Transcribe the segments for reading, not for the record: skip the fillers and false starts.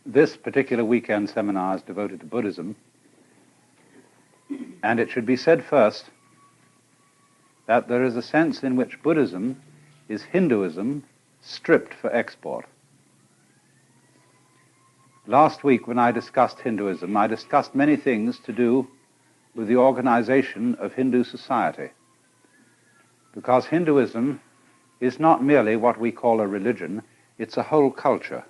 This particular weekend seminar is devoted to Buddhism, and it should be said first that there is a sense in which Buddhism is Hinduism stripped for export. Last week when I discussed Hinduism, I discussed many things to do with the organization of Hindu society, because Hinduism is not merely what we call a religion, it's a whole culture.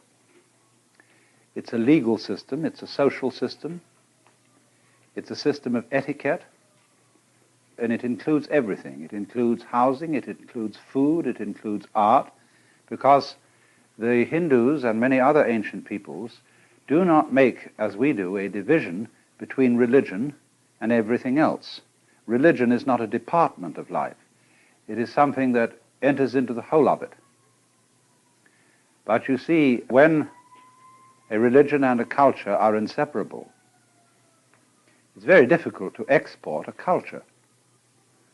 It's a legal system, it's a social system, it's a system of etiquette, and it includes everything. It includes housing, it includes food, it includes art, because the Hindus and many other ancient peoples do not make, as we do, a division between religion and everything else. Religion is not a department of life. It is something that enters into the whole of it. But you see, when a religion and a culture are inseparable, it's very difficult to export a culture,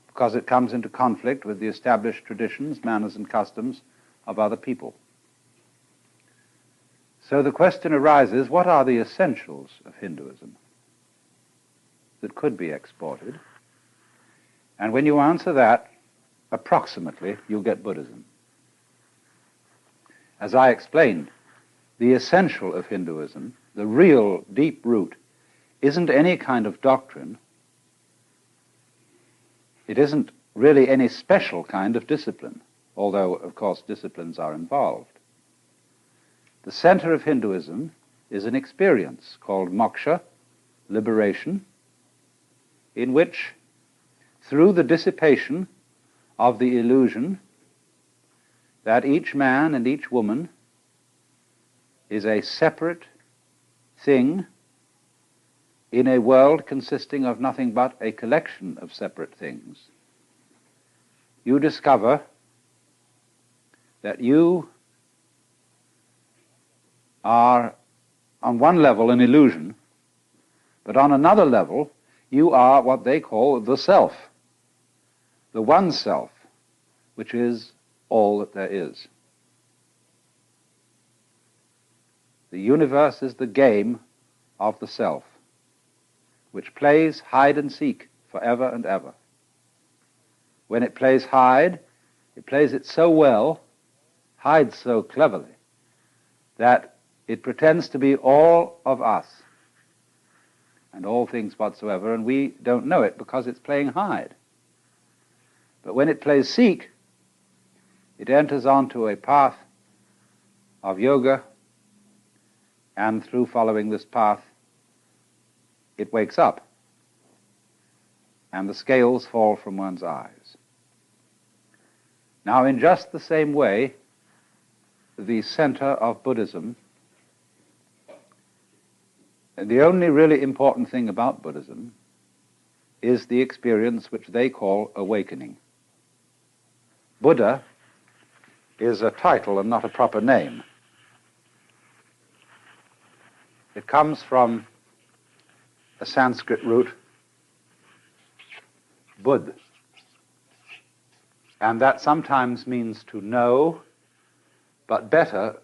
because it comes into conflict with the established traditions, manners, and customs of other people. So the question arises, what are the essentials of Hinduism that could be exported? And when you answer that, approximately, you'll get Buddhism. As I explained, the essential of Hinduism, the real deep root, isn't any kind of doctrine. It isn't really any special kind of discipline, although, of course, disciplines are involved. The center of Hinduism is an experience called moksha, liberation, in which, through the dissipation of the illusion that each man and each woman is a separate thing in a world consisting of nothing but a collection of separate things, you discover that you are on one level an illusion, but on another level you are what they call the self, the one self, which is all that there is. The universe is the game of the self, which plays hide and seek forever and ever. When it plays hide, it plays it so well, hides so cleverly, that it pretends to be all of us and all things whatsoever, and we don't know it because it's playing hide. But when it plays seek, it enters onto a path of yoga, and through following this path, it wakes up, and the scales fall from one's eyes. Now, in just the same way, the center of Buddhism, the only really important thing about Buddhism is the experience which they call awakening. Buddha is a title and not a proper name. It comes from a Sanskrit root, bud, and that sometimes means to know, but better,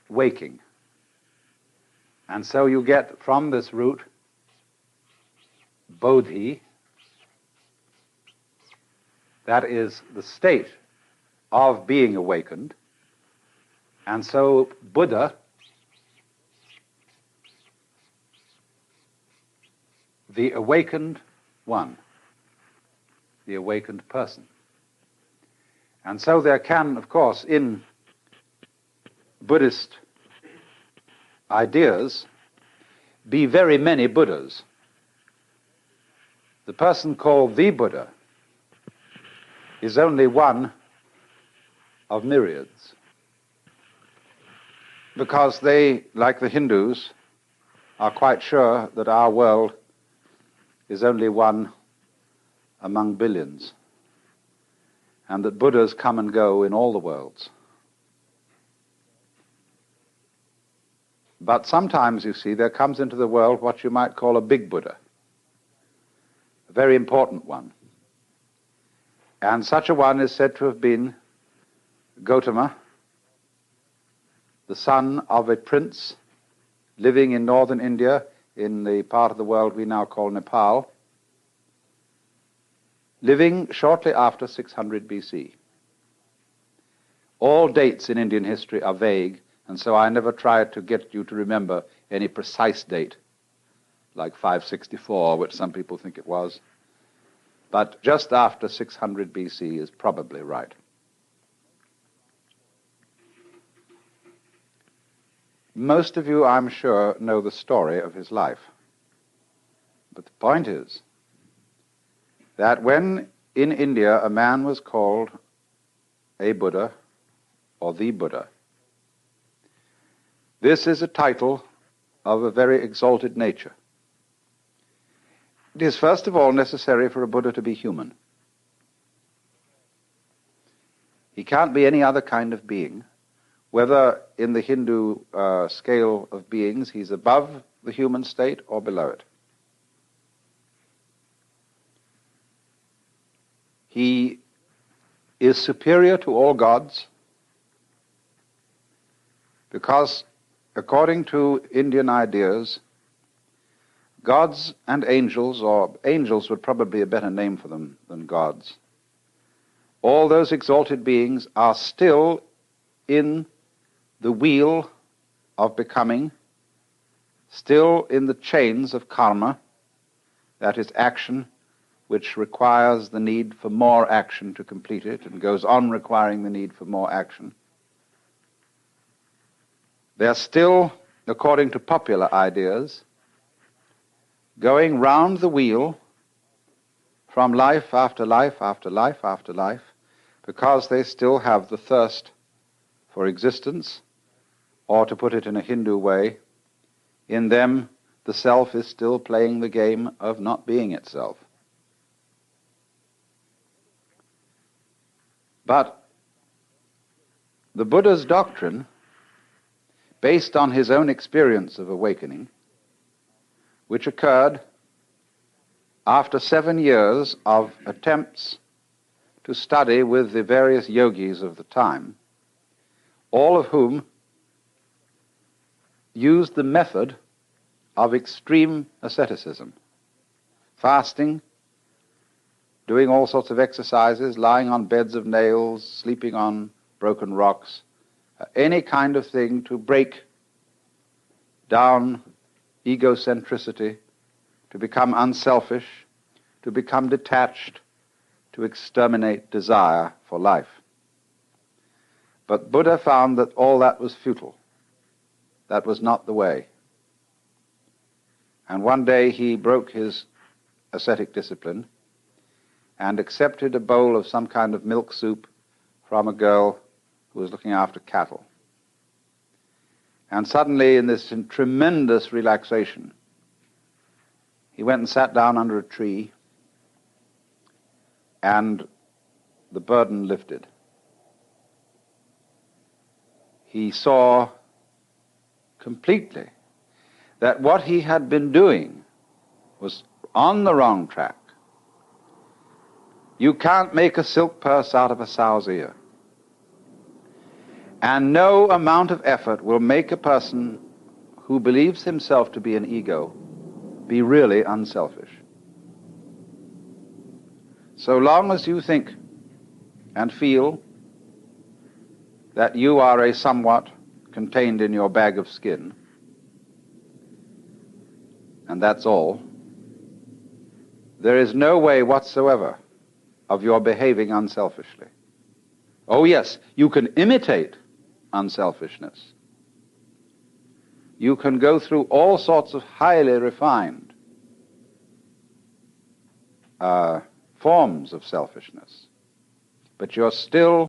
waking. And so you get from this root bodhi, that is the state of being awakened, and so Buddha, the awakened one, the awakened person. And so there can, of course, in Buddhist ideas, be very many Buddhas. The person called the Buddha is only one of myriads, because they, like the Hindus, are quite sure that our world is only one among billions, and that Buddhas come and go in all the worlds. But sometimes, you see, there comes into the world what you might call a big Buddha, a very important one. And such a one is said to have been Gautama, the son of a prince living in northern India, in the part of the world we now call Nepal, living shortly after 600 BC. All dates in Indian history are vague, and so I never tried to get you to remember any precise date, like 564, which some people think it was. But just after 600 BC is probably right. Most of you, I'm sure, know the story of his life. But the point is that when in India a man was called a Buddha or the Buddha, this is a title of a very exalted nature. It is first of all necessary for a Buddha to be human. He can't be any other kind of being. Whether in the Hindu scale of beings he's above the human state or below it. He is superior to all gods because, according to Indian ideas, gods and angels, or angels would probably be a better name for them than gods, all those exalted beings are still in the wheel of becoming, still in the chains of karma, that is action which requires the need for more action to complete it and goes on requiring the need for more action. They are still, according to popular ideas, going round the wheel from life after life after life after life because they still have the thirst for existence. Or to put it in a Hindu way, in them the self is still playing the game of not being itself. But the Buddha's doctrine, based on his own experience of awakening, which occurred after 7 years of attempts to study with the various yogis of the time, all of whom used the method of extreme asceticism, fasting, doing all sorts of exercises, lying on beds of nails, sleeping on broken rocks, any kind of thing to break down egocentricity, to become unselfish, to become detached, to exterminate desire for life. But Buddha found that all that was futile. That was not the way. And one day he broke his ascetic discipline and accepted a bowl of some kind of milk soup from a girl who was looking after cattle. And suddenly, in this tremendous relaxation, he went and sat down under a tree, and the burden lifted. He saw completely that what he had been doing was on the wrong track. You can't make a silk purse out of a sow's ear. And no amount of effort will make a person who believes himself to be an ego be really unselfish. So long as you think and feel that you are a somewhat contained in your bag of skin, and that's all, there is no way whatsoever of your behaving unselfishly. Oh yes, you can imitate unselfishness. You can go through all sorts of highly refined forms of selfishness, but you're still